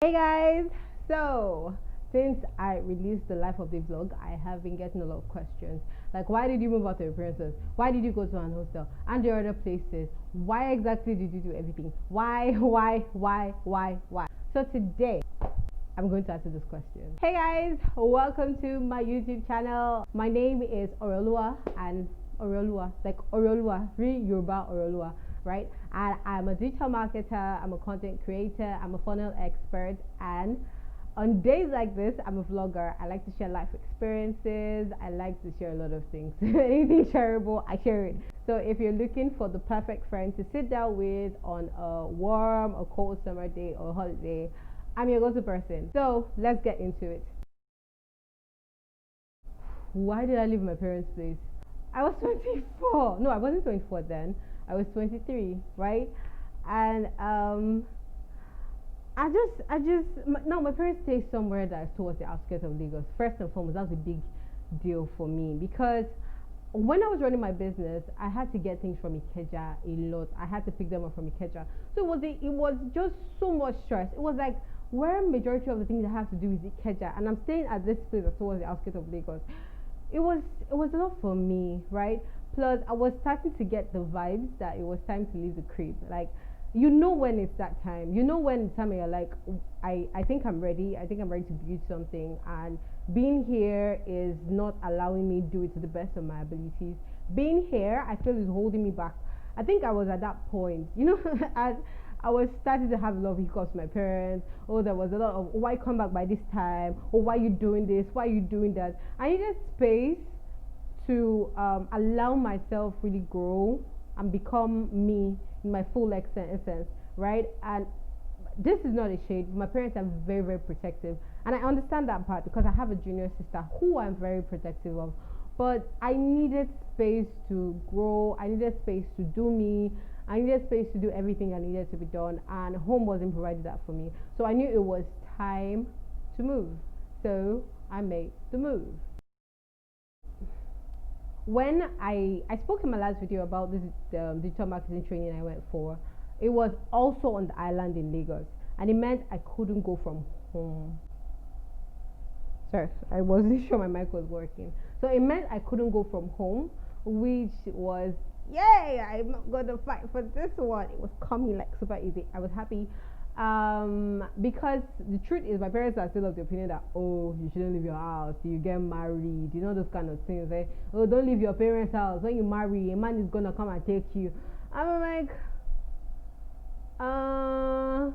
Hey guys, so since I released the life of the vlog, I have been getting a lot of questions like, why did you move out of your parents' house? Why did you go to an hostel and the other places? Why exactly did you do everything? Why? So today I'm going to answer this question. Hey guys, welcome to my YouTube channel. My name is Orolua, and Orolua, like Orolua, real Yoruba Orolua, right? And I'm a digital marketer, I'm a content creator, I'm a funnel expert, and on days like this, I'm a vlogger. I like to share life experiences. I like to share a lot of things. Anything shareable, I share it. So if you're looking for the perfect friend to sit down with on a warm or cold summer day or holiday, I'm your go-to person. So let's get into it. Why did I leave my parents' place? I was 24. No, I wasn't 24 then. I was 23, right? And no, my parents stay somewhere that's towards the outskirts of Lagos. First and foremost, that was a big deal for me because when I was running my business, I had to get things from Ikeja a lot. I had to pick them up from Ikeja, so it was just so much stress. It was like where majority of the things I have to do is Ikeja, and I'm staying at this place that's towards the outskirts of Lagos. It was a lot for me, right? Plus, I was starting to get the vibes that it was time to leave the crib. Like, you know when it's that time. You know when it's time you're like, I think I'm ready. I think I'm ready to build something. And being here is not allowing me to do it to the best of my abilities. Being here, I feel, is holding me back. I think I was at that point, I was starting to have a lot of hiccups with my parents. Oh, there was a lot of, why come back by this time? Or why you doing this? Why you doing that? I needed space to allow myself really grow and become me in my full essence, right? And this is not a shade. My parents are very, very protective, and I understand that part because I have a junior sister who I'm very protective of. But I needed space to grow. I needed space to do me. I needed space to do everything I needed to be done, and home wasn't providing that for me. So I knew it was time to move. So I made the move. When I spoke in my last video about this digital marketing training I went for, it was also on the island in Lagos, and it meant I couldn't go from home. Sorry, I wasn't sure my mic was working. So it meant I couldn't go from home, which was, yay! I'm not gonna fight for this one. It was coming like super easy. I was happy. Because the truth is, my parents are still of the opinion that, oh, you shouldn't leave your house, you get married, those kind of things. Eh? Oh, don't leave your parents' house. When you marry, a man is gonna come and take you. I'm like, I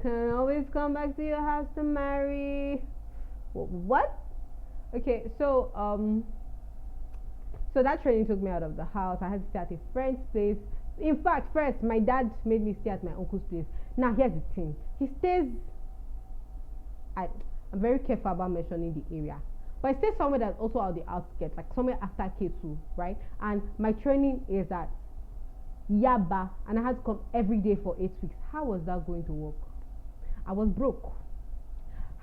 can always come back to your house to marry. What? Okay, so that training took me out of the house. I had to stay at a friend's place. In fact, first my dad made me stay at my uncle's place. Now here's the thing. He stays I'm very careful about mentioning the area. But I stay somewhere that's also out the outskirts, like somewhere after K2, right? And my training is at Yaba, and I had to come every day for 8 weeks. How was that going to work? I was broke.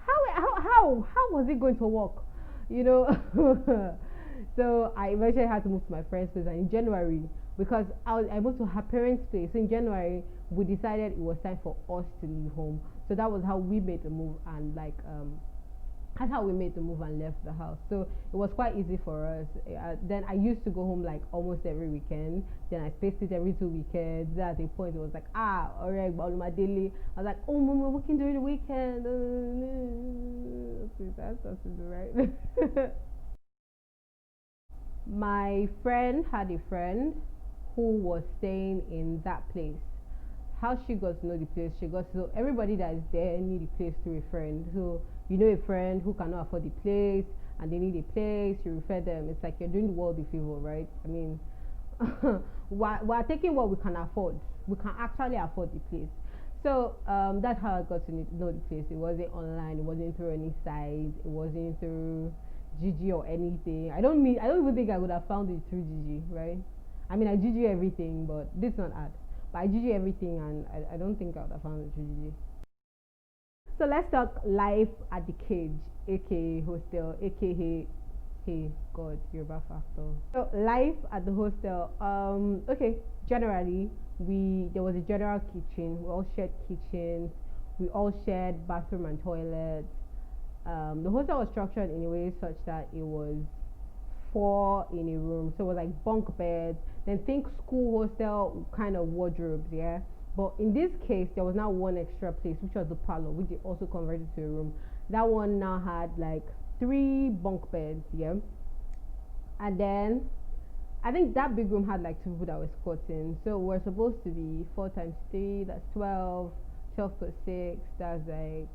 How was it going to work? So I eventually had to move to my friend's place, and in January, because I was able to have parents' place, so in January we decided it was time for us to leave home. So that was how we made the move, and that's how we made the move and left the house. So it was quite easy for us. Then I used to go home like almost every weekend. Then I spaced it every 2 weekends. Then at a point it was like, alright, but my daily. I was like, oh, mom, we're working during the weekend. That's right. My friend had a friend who was staying in that place. How she got to know the place, so everybody that is there knew the place through a friend. So a friend who cannot afford the place and they need a place, you refer them. It's like you're doing the world a favor, right? I mean, we're taking what we can afford. We can actually afford the place. So that's how I got to know the place. It wasn't online. It wasn't through any site. It wasn't through Gigi or anything. I don't even think I would have found it through Gigi, right? I mean, I Gigi everything, but this not ad. But I Gigi everything, and I don't think I would have found it through Gigi. So let's talk life at the cage, aka hostel, aka hey God, Yoruba factor. So life at the hostel. Okay, generally there was a general kitchen. We all shared kitchens. We all shared bathroom and toilet. The hostel was structured in a way such that it was four in a room, so it was like bunk beds. Then think school hostel kind of wardrobes, yeah. But in this case, there was now one extra place, which was the parlor, which they also converted to a room. That one now had like three bunk beds, yeah. And then I think that big room had like two people that were squatting. So we're supposed to be 4 times 3, that's 12. 12 plus 6, that's like,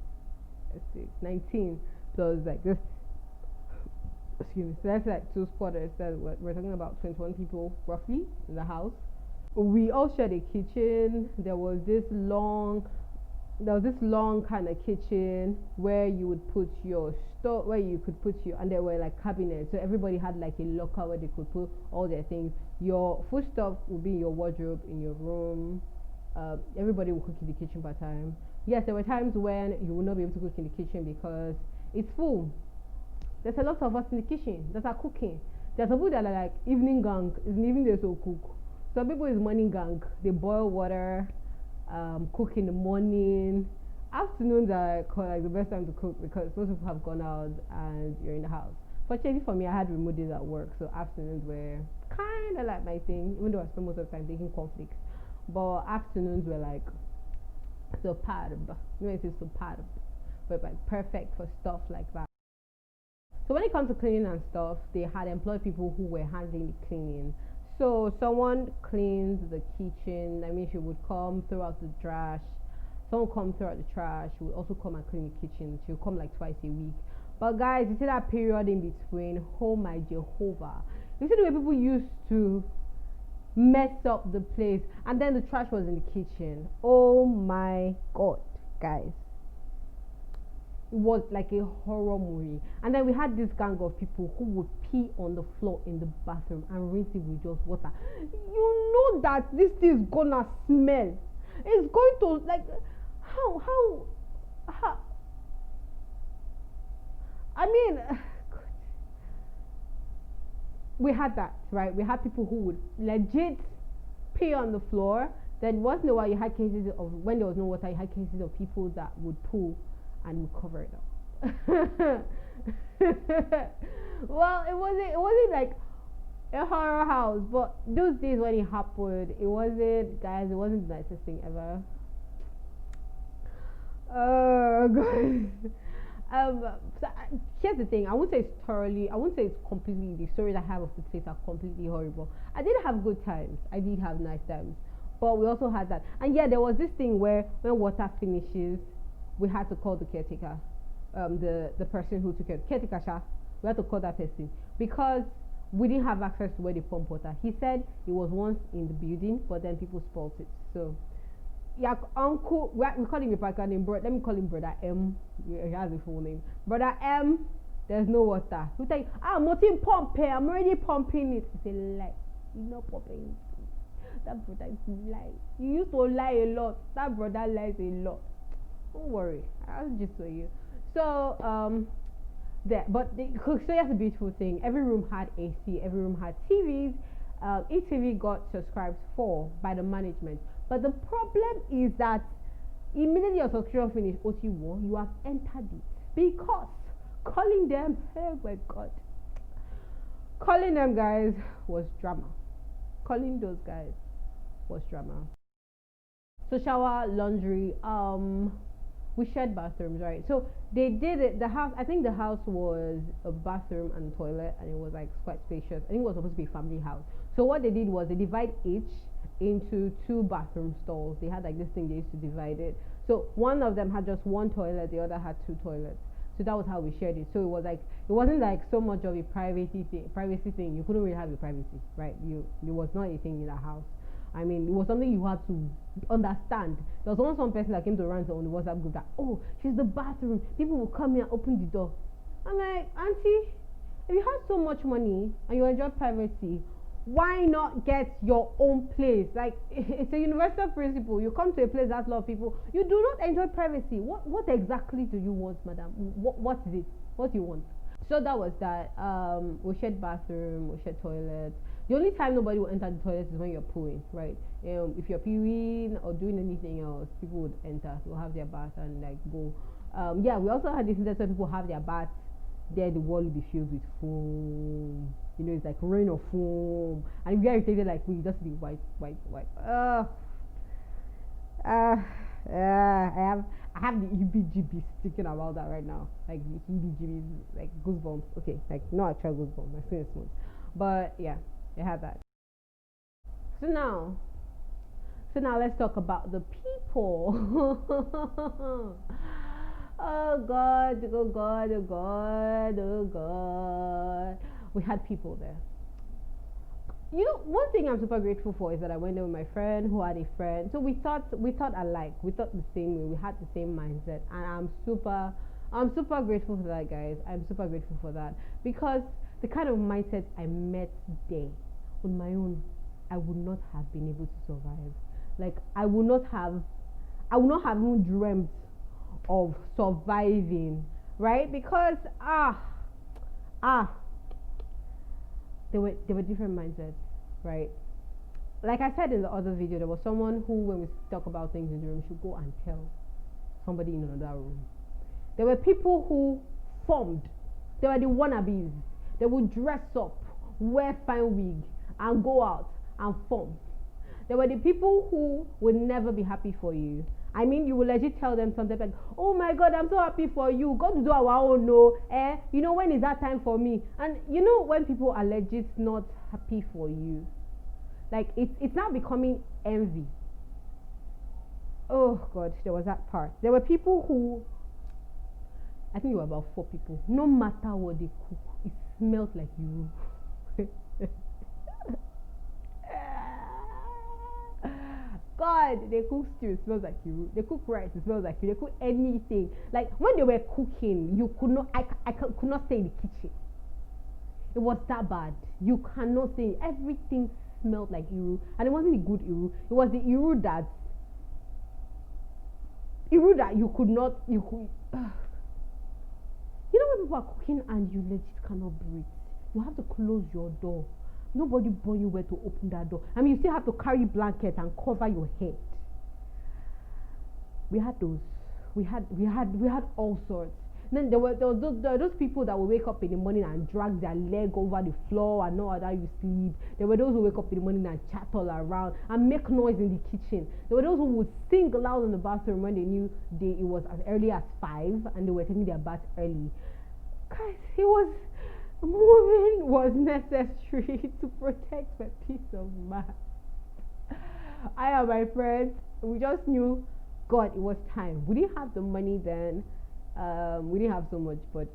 let's see, 19. Plus like this, excuse me, so that's like two squatters. That we're talking about 21 people roughly in the house. We all shared a kitchen. There was this long kind of kitchen where you would put your store, where you could put your, and there were like cabinets, so everybody had like a locker where they could put all their things. Your food stuff would be in your wardrobe in your room. Everybody would cook in the kitchen part time. Yes, there were times when you would not be able to cook in the kitchen because it's full. There's a lot of us in the kitchen that are cooking. There's some people that are like evening gang, is evening they so cook. Some people is morning gang, they boil water, cook in the morning. Afternoons are like the best time to cook because most people have gone out and you're in the house. Fortunately for me, I had remote days at work, so afternoons were kind of like my thing, even though I spent most of the time taking conflicts. But afternoons were like superb. You know, it is superb, but like perfect for stuff like that. So when it comes to cleaning and stuff, they had employed people who were handling the cleaning. So someone cleans the kitchen. That means she would come throw out the trash. Someone come throw out the trash. She would also come and clean the kitchen. She would come like twice a week. But guys, you see that period in between? Oh my Jehovah! You see the way people used to mess up the place, and then the trash was in the kitchen. Oh my God, guys! It was like a horror movie. And then we had this gang of people who would pee on the floor in the bathroom and rinse it with just water. You know that this thing is gonna smell. It's going to like how I mean we had that, right? We had people who would legit pee on the floor. Then once in a while you had cases of, when there was no water, you had cases of people that would poo and we cover it up. Well, it wasn't like a horror house, but those days when it happened, it wasn't, guys, it wasn't the nicest thing ever. Oh God. So here's the thing. I won't say it's completely, the stories I have of the place are completely horrible. I did have good times. I did have nice times, but we also had that. And yeah, there was this thing where when water finishes, we had to call the caretaker, the person who took it, caretaker sha. We had to call that person because we didn't have access to where they pump water. He said it was once in the building, but then people spoiled it. So yeah, uncle, we call him a partner name, bro. Let me call him brother M. He has a full name. Brother M, there's no water. He'll tell you, I'm not in pumping, I'm already pumping it. It's a lie. You're not pumping it. That brother is lie. You used to lie a lot. That brother lies a lot. Don't worry, I'll just show you. So so that's a beautiful thing. Every room had AC, every room had TVs. Each TV got subscribed for by the management. But the problem is that immediately your subscription finished, OT1, you have entered it. Because calling them, oh my God, calling them guys was drama. Calling those guys was drama. So shower, laundry, we shared bathrooms, right? So they did it. The house, I think the house was a bathroom and toilet, and it was like quite spacious. I think it was supposed to be a family house. So what they did was they divide each into two bathroom stalls. They had like this thing they used to divide it. So one of them had just one toilet, the other had two toilets. So that was how we shared it. So it was like, it wasn't like so much of a privacy thing. You couldn't really have your privacy, right? It was not a thing in that house. I mean, it was something you had to understand. There was only some person that came to rant on the WhatsApp group that, oh, she's the bathroom. People will come here and open the door. I'm like, auntie, if you have so much money and you enjoy privacy, why not get your own place? Like, it's a universal principle. You come to a place that's a lot of people, you do not enjoy privacy. What exactly do you want, madam? What is it? What do you want? So that was that. We shared bathroom, we shared toilet. The only time nobody will enter the toilet is when you're pooing, right? If you're peeing or doing anything else, people would enter. They'll have their bath and like go. Yeah, we also had this instance where people have their bath. There, the wall will be filled with foam. You know, it's like rain of foam. And if you're irritated, like we just be white, white, white. Uh, I have the EBGB sticking about that right now. Like the EBGB, like goosebumps. Okay, like no actual goosebumps. My skin is smooth, but yeah, I have that. So now, let's talk about the people. Oh God, oh God, oh God, oh God. We had people there. You know, one thing I'm super grateful for is that I went there with my friend who had a friend. So we thought alike. We thought the same way. We had the same mindset, and I'm super grateful for that, guys. I'm super grateful for that because the kind of mindset I met there on my own, I would not have been able to survive. Like I would not have even dreamt of surviving, right? Because ah there were different mindsets, right? Like I said in the other video, there was someone who, when we talk about things in the room, should go and tell somebody in another room. There were people who formed. They were the wannabes. They would dress up, wear fine wig, and go out and form. There were the people who would never be happy for you. I mean, you will legit tell them something like, "Oh my God, I'm so happy for you. Go to do our own, no. You know, when is that time for me?" And you know, when people are legit not happy for you, like it's now becoming envy. Oh God, there was that part. There were people who, I think there were about 4 people. No matter what they cook, it smelled like you. God, they cook stew, it smells like you. They cook rice, it smells like you. They cook anything. Like when they were cooking, you could not. I could not stay in the kitchen. It was that bad. You cannot stay. Everything smelled like iru, and it wasn't the good iru. It was the iru that you could not. You could. You know when people are cooking and you legit cannot breathe. You have to close your door. Nobody born you where to open that door. I mean, you still have to carry blanket and cover your head. We had those. We had all sorts. And then there were those people that would wake up in the morning and drag their leg over the floor and know how you sleep. There were those who wake up in the morning and chat all around and make noise in the kitchen. There were those who would sing loud in the bathroom when they knew it was as early as 5 and they were taking their bath early. Guys, moving was necessary to protect my peace of mind. I and my friends, we just knew, God, it was time. We didn't have the money then. We didn't have so much, but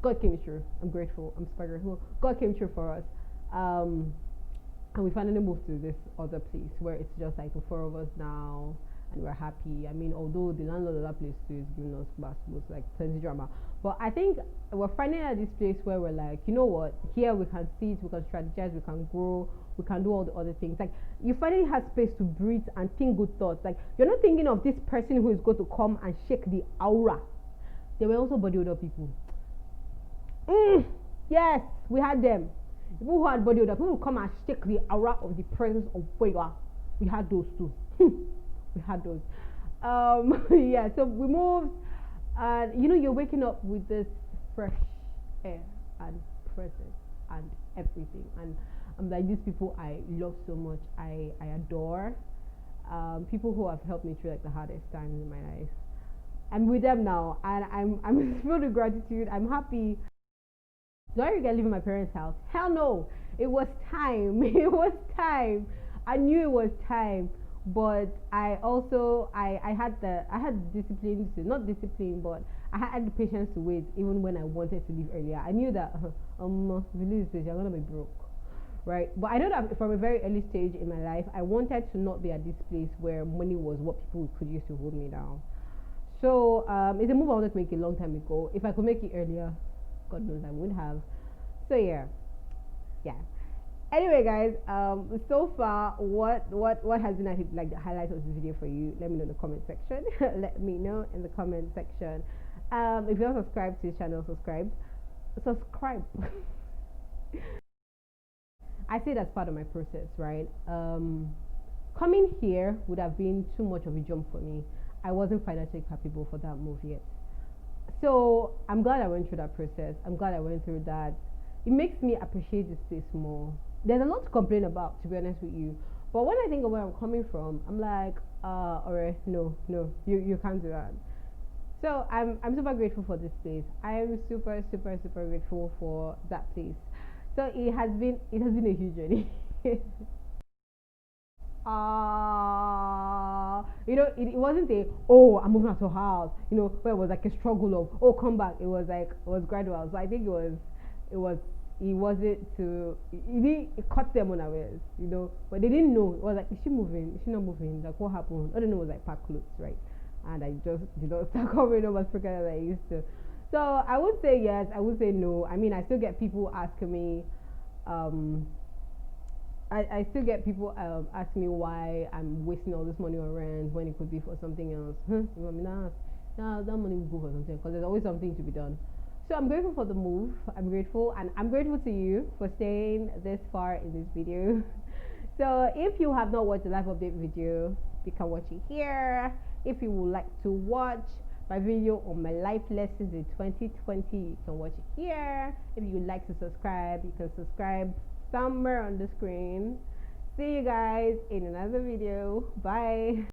God came through. I'm grateful. I'm super grateful. God came through for us. And we finally moved to this other place where it's just like the 4 of us now, and we're happy. I mean, although the landlord of that place too is giving us basketballs, like plenty drama. But I think we're finding at this place where we're like, you know what? Here we can sit, we can strategize, we can grow, we can do all the other things. Like you finally have space to breathe and think good thoughts. Like you're not thinking of this person who is going to come and shake the aura. There were also body odor people. Yes, we had them. People who had body odor, people who come and shake the aura of the presence of where you are. We had those too. We had those. Yeah, so we moved, and you know, you're waking up with this fresh air and presence and everything. And I'm like, these people I love so much, I adore. People who have helped me through like the hardest times in my life. I'm with them now, and I'm filled with gratitude. I'm happy. Do I regret leaving my parents' house? Hell no. It was time. It was time. I knew it was time, but I also I had the discipline to, not discipline, but I had the patience to wait even when I wanted to leave earlier. I knew that if you leave this place, you're gonna be broke, right? But I know that from a very early stage in my life, I wanted to not be at this place where money was what people could use to hold me down. So it's a move I wanted to make a long time ago. If I could make it earlier, God knows I would have. So yeah. Anyway, guys, so far, what has been like the highlight of this video for you? Let me know in the comment section. Let me know in the comment section. If you're not subscribed to this channel, subscribe. I say that's part of my process, right? Coming here would have been too much of a jump for me. I wasn't financially capable for that move yet. So I'm glad I went through that process. I'm glad I went through that. It makes me appreciate this place more. There's a lot to complain about, to be honest with you. But when I think of where I'm coming from, I'm like, alright, no, no, you can't do that. So I'm super grateful for this place. I am super, super, super grateful for that place. So it has been a huge journey. It wasn't a, oh, I'm moving out of house, where it was like a struggle of, oh, come back. It was gradual. So I think it was it wasn't to it caught them unawares, but they didn't know. It was like, is she moving? Is she not moving? Like, what happened? All they know was like pack clothes, right? And I just did not start coming over Africa as I used to. So I would say yes, I would say no. I mean, I still get people asking me, um, I still get people ask me why I'm wasting all this money on rent when it could be for something else. Huh? You want me to ask? No, that money will go for something because there's always something to be done. So I'm grateful for the move. I'm grateful, and I'm grateful to you for staying this far in this video. So if you have not watched the live update video, you can watch it here. If you would like to watch my video on my life lessons in 2020, you can watch it here. If you would like to subscribe, you can subscribe somewhere on the screen. See you guys in another video. Bye.